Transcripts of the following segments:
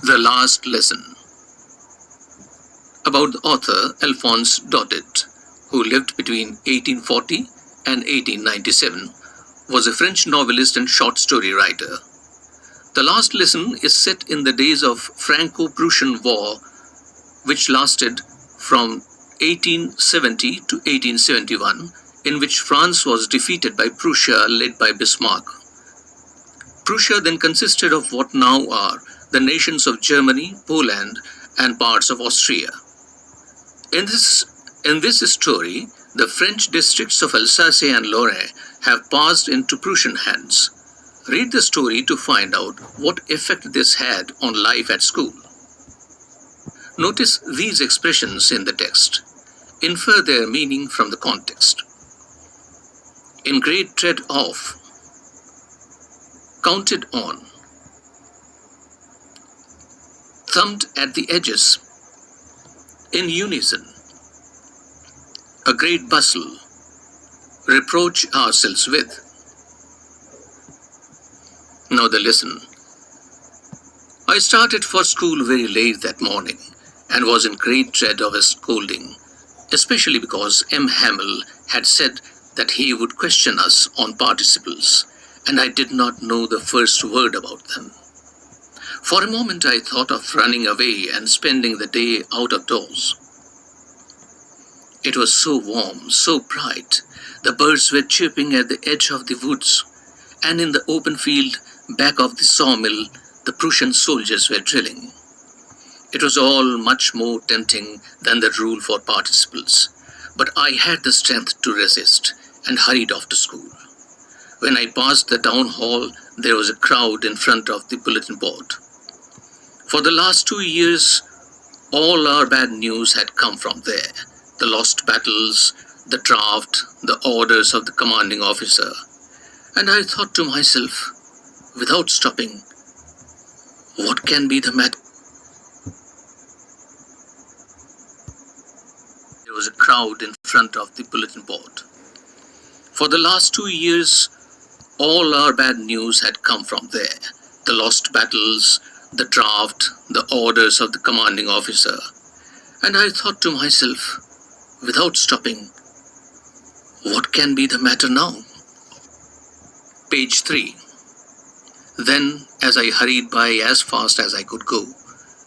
The Last Lesson. About the author Alphonse Daudet, who lived between 1840 and 1897, was a French novelist and short story writer. The Last Lesson is set in the days of Franco-Prussian War, which lasted from 1870 to 1871, in which France was defeated by Prussia, led by Bismarck. Prussia then consisted of what now are the nations of Germany, Poland, and parts of Austria. In this story, the French districts of Alsace and Lorraine have passed into Prussian hands. Read the story to find out what effect this had on life at school. Notice these expressions in the text. Infer their meaning from the context. In great dread of, counted on, thumped at the edges, in unison, a great bustle, reproach ourselves with. Now the lesson. I started for school very late that morning and was in great dread of a scolding, especially because Hamel had said that he would question us on participles, and I did not know the first word about them. For a moment I thought of running away and spending the day out of doors. It was so warm, so bright. The birds were chirping at the edge of the woods, and in the open field back of the sawmill, the Prussian soldiers were drilling. It was all much more tempting than the rule for participles, but I had the strength to resist and hurried off to school. When I passed the town hall, there was a crowd in front of the bulletin board. For the last 2 years, all our bad news had come from there. The lost battles, the draft, the orders of the commanding officer. And I thought to myself, without stopping, what can be the matter? There was a crowd in front of the bulletin board. For the last 2 years, all our bad news had come from there. The lost battles, the draft, the orders of the commanding officer. And I thought to myself, without stopping, what can be the matter now? Page 3. Then, as I hurried by as fast as I could go,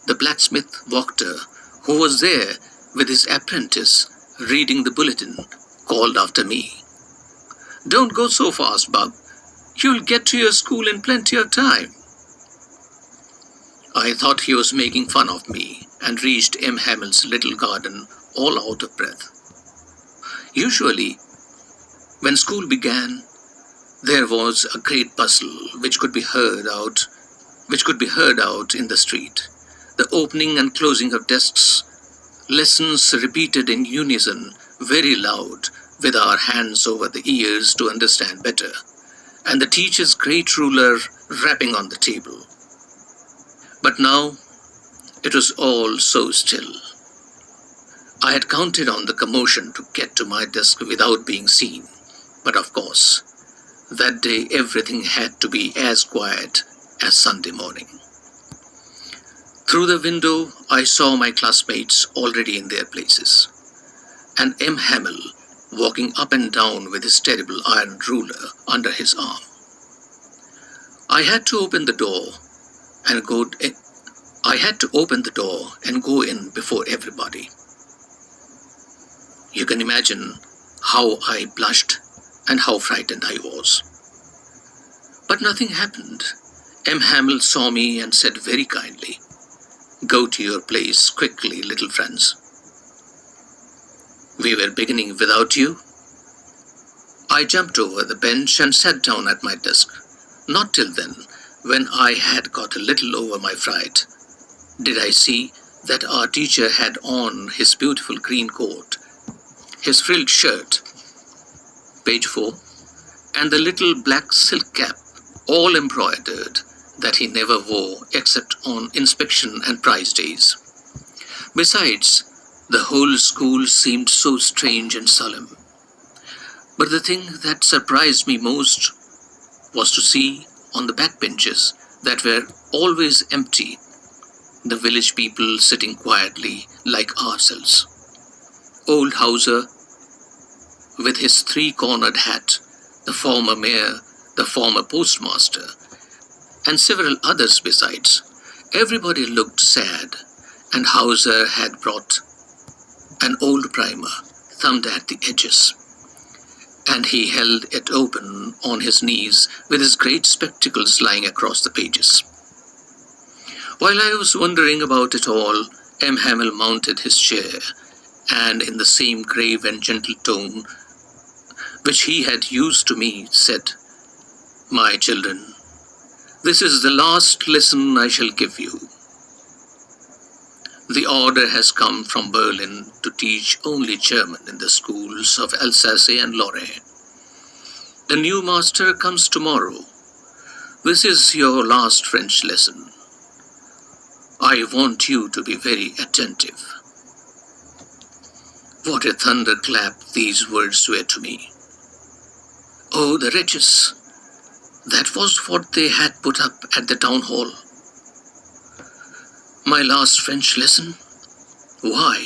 the blacksmith Wachter, who was there with his apprentice reading the bulletin, called after me. Don't go so fast, bub. You'll get to your school in plenty of time. I thought he was making fun of me and reached M. Hamel's little garden all out of breath. Usually, when school began, there was a great bustle which could be heard out in the street. The opening and closing of desks, lessons repeated in unison, very loud, with our hands over the ears to understand better, and the teacher's great ruler rapping on the table. But now, it was all so still. I had counted on the commotion to get to my desk without being seen, but of course, that day everything had to be as quiet as Sunday morning. Through the window, I saw my classmates already in their places, and M. Hamel walking up and down with his terrible iron ruler under his arm. I had to open the door and go in before everybody. You can imagine how I blushed and how frightened I was. But nothing happened. M. Hamel saw me and said very kindly, "Go to your place quickly, little Franz. We were beginning without you." I jumped over the bench and sat down at my desk. Not till then, when I had got a little over my fright, did I see that our teacher had on his beautiful green coat, his frilled shirt, page 4, and the little black silk cap, all embroidered, that he never wore except on inspection and prize days. Besides, the whole school seemed so strange and solemn. But the thing that surprised me most was to see on the back benches that were always empty the village people sitting quietly like ourselves. Old Hauser, with his three-cornered hat, the former mayor, the former postmaster, and several others besides. Everybody looked sad, and Hauser had brought an old primer, thumbed at the edges, and he held it open on his knees with his great spectacles lying across the pages. While I was wondering about it all, Hamel mounted his chair, and in the same grave and gentle tone which he had used to me, said, "My children, this is the last lesson I shall give you. The order has come from Berlin to teach only German in the schools of Alsace and Lorraine. The new master comes tomorrow. This is your last French lesson. I want you to be very attentive." What a thunderclap these words were to me. Oh, the wretches! That was what they had put up at the town hall. My last French lesson? Why,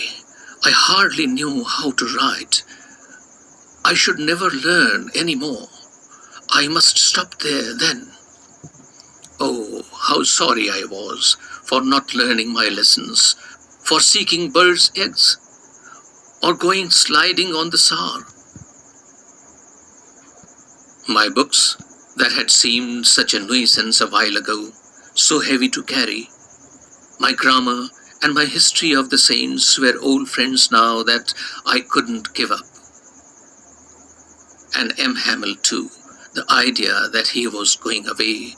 I hardly knew how to write. I should never learn any more. I must stop there then. Oh, how sorry I was for not learning my lessons, for seeking birds' eggs, or going sliding on the Saar. My books, that had seemed such a nuisance a while ago, so heavy to carry, my grammar and my history of the saints were old friends now that I couldn't give up. And Hamel too, the idea that he was going away,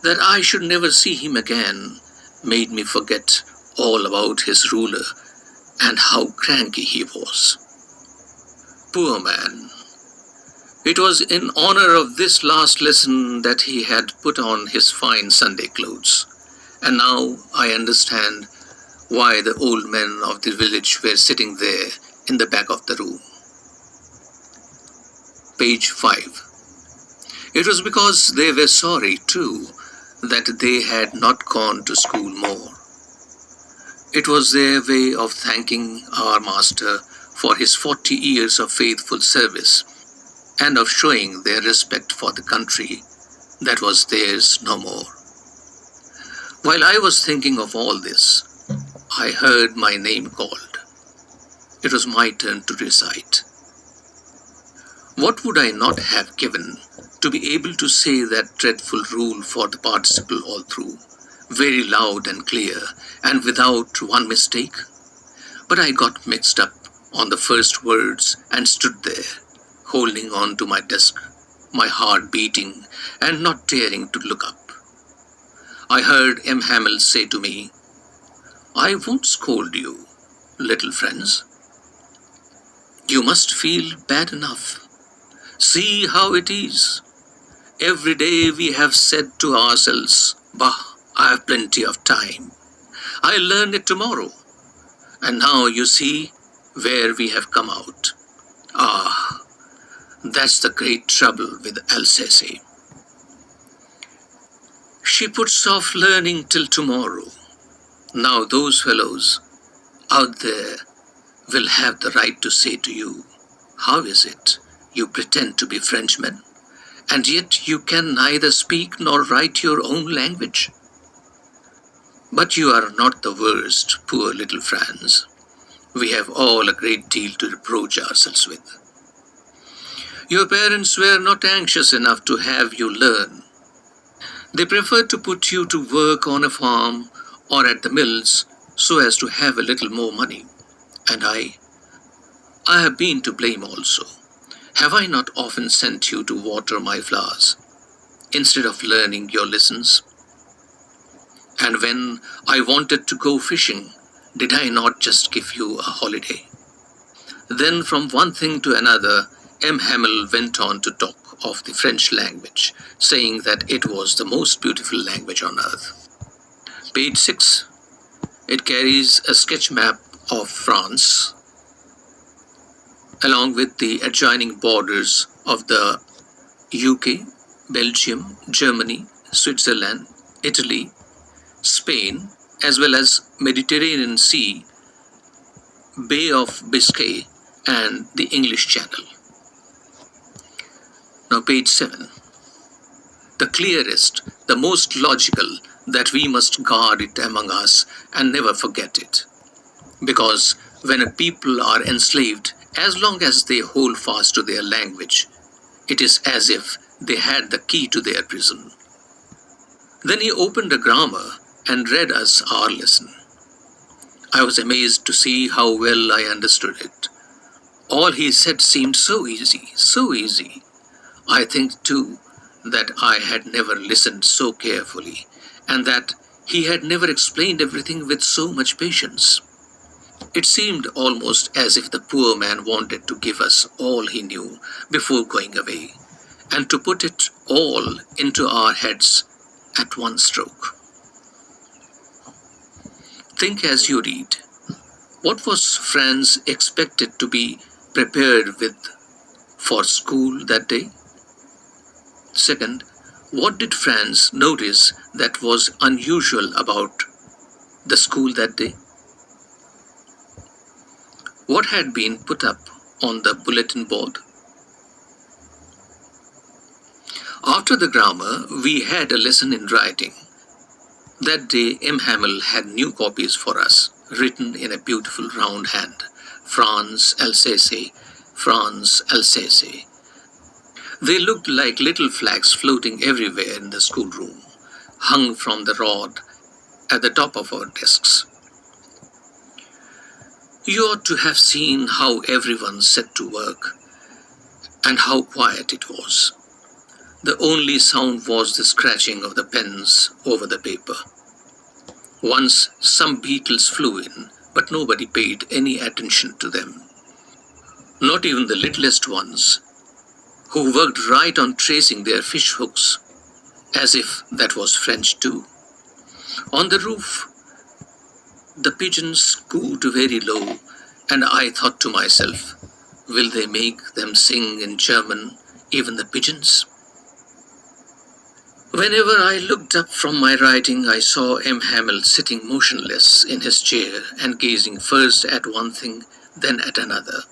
that I should never see him again, made me forget all about his ruler and how cranky he was. Poor man! It was in honor of this last lesson that he had put on his fine Sunday clothes, and now I understand why the old men of the village were sitting there in the back of the room. Page 5. It was because they were sorry, too, that they had not gone to school more. It was their way of thanking our master for his 40 years of faithful service, and of showing their respect for the country that was theirs no more. While I was thinking of all this, I heard my name called. It was my turn to recite. What would I not have given to be able to say that dreadful rule for the participle all through, very loud and clear, and without one mistake? But I got mixed up on the first words and stood there, holding on to my desk, my heart beating, and not daring to look up. I heard Hamel say to me, "I won't scold you, little Franz. You must feel bad enough. See how it is. Every day we have said to ourselves, 'Bah, I have plenty of time. I'll learn it tomorrow.' And now you see where we have come out. Ah, that's the great trouble with Alsace. She puts off learning till tomorrow. Now those fellows out there will have the right to say to you, 'How is it you pretend to be Frenchmen, and yet you can neither speak nor write your own language?' But you are not the worst, poor little Franz. We have all a great deal to reproach ourselves with. Your parents were not anxious enough to have you learn. They preferred to put you to work on a farm or at the mills so as to have a little more money. And I have been to blame also. Have I not often sent you to water my flowers instead of learning your lessons? And when I wanted to go fishing, did I not just give you a holiday?" Then from one thing to another, Hamel went on to talk of the French language, saying that it was the most beautiful language on earth. Page 6. It carries a sketch map of France, along with the adjoining borders of the UK, Belgium, Germany, Switzerland, Italy, Spain, as well as Mediterranean Sea, Bay of Biscay, and the English Channel. Now page 7. The clearest, the most logical, that we must guard it among us and never forget it. Because when a people are enslaved, as long as they hold fast to their language, it is as if they had the key to their prison. Then he opened a grammar and read us our lesson. I was amazed to see how well I understood it. All he said seemed so easy, so easy. I think, too, that I had never listened so carefully, and that he had never explained everything with so much patience. It seemed almost as if the poor man wanted to give us all he knew before going away, and to put it all into our heads at one stroke. Think as you read. What was Franz expected to be prepared with for school that day? Second, what did Franz notice that was unusual about the school that day? What had been put up on the bulletin board? After the grammar, we had a lesson in writing. That day, Hamel had new copies for us, written in a beautiful round hand. Franz, Alsace, Franz, Alsace. They looked like little flags floating everywhere in the schoolroom, hung from the rod at the top of our desks. You ought to have seen how everyone set to work, and how quiet it was. The only sound was the scratching of the pens over the paper. Once some beetles flew in, but nobody paid any attention to them. Not even the littlest ones, who worked right on tracing their fish hooks, as if that was French too. On the roof, the pigeons cooed very low, and I thought to myself, will they make them sing in German, even the pigeons? Whenever I looked up from my writing, I saw Hamel sitting motionless in his chair and gazing first at one thing, then at another,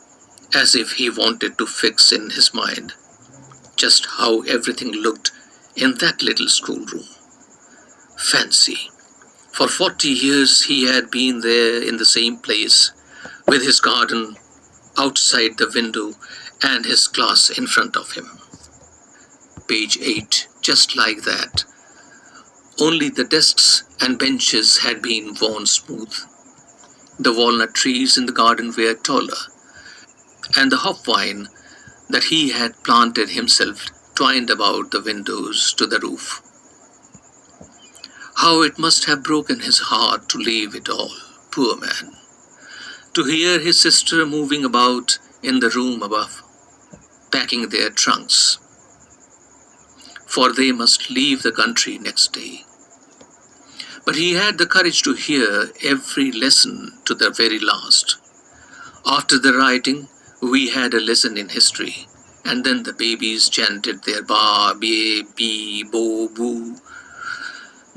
as if he wanted to fix in his mind just how everything looked in that little schoolroom. Fancy. For 40 years he had been there in the same place, with his garden outside the window and his class in front of him. Page 8, just like that. Only the desks and benches had been worn smooth. The walnut trees in the garden were taller, and the hop-vine that he had planted himself twined about the windows to the roof. How it must have broken his heart to leave it all, poor man. To hear his sister moving about in the room above, packing their trunks, for they must leave the country next day. But he had the courage to hear every lesson to the very last. After the writing, we had a lesson in history, and then the babies chanted their ba, be, bee, bo, boo.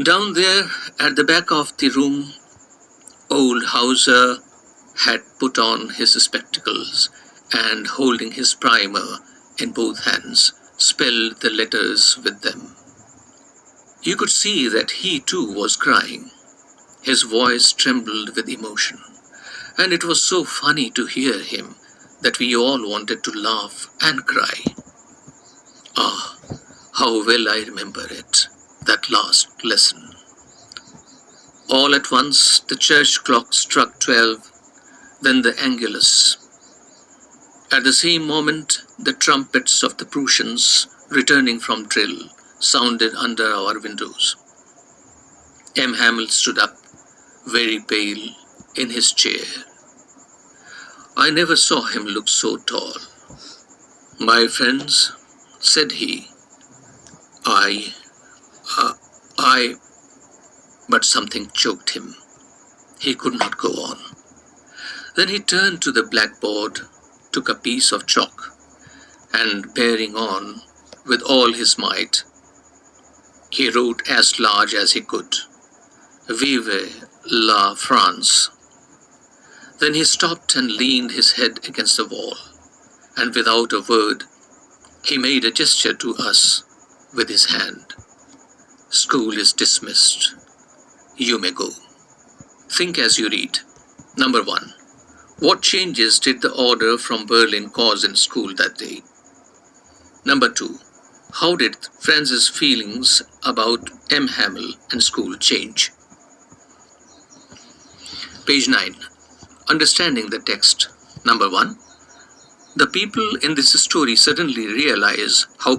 Down there at the back of the room, old Hauser had put on his spectacles and, holding his primer in both hands, spelled the letters with them. You could see that he too was crying. His voice trembled with emotion, and it was so funny to hear him that we all wanted to laugh and cry. Ah, how well I remember it, that last lesson. All at once the church clock struck 12, then the Angelus. At the same moment, the trumpets of the Prussians, returning from drill, sounded under our windows. Hamel stood up, very pale, in his chair. I never saw him look so tall. My friends, said he, but something choked him. He could not go on. Then he turned to the blackboard, took a piece of chalk, and bearing on with all his might, he wrote as large as he could, Vive La France. Then he stopped and leaned his head against the wall, and without a word, he made a gesture to us with his hand. School is dismissed. You may go. Think as you read. Number 1. What changes did the order from Berlin cause in school that day? Number 2. How did Franz's feelings about M. Hamel and school change? Page 9. Understanding the text. Number 1. The people in this story suddenly realize how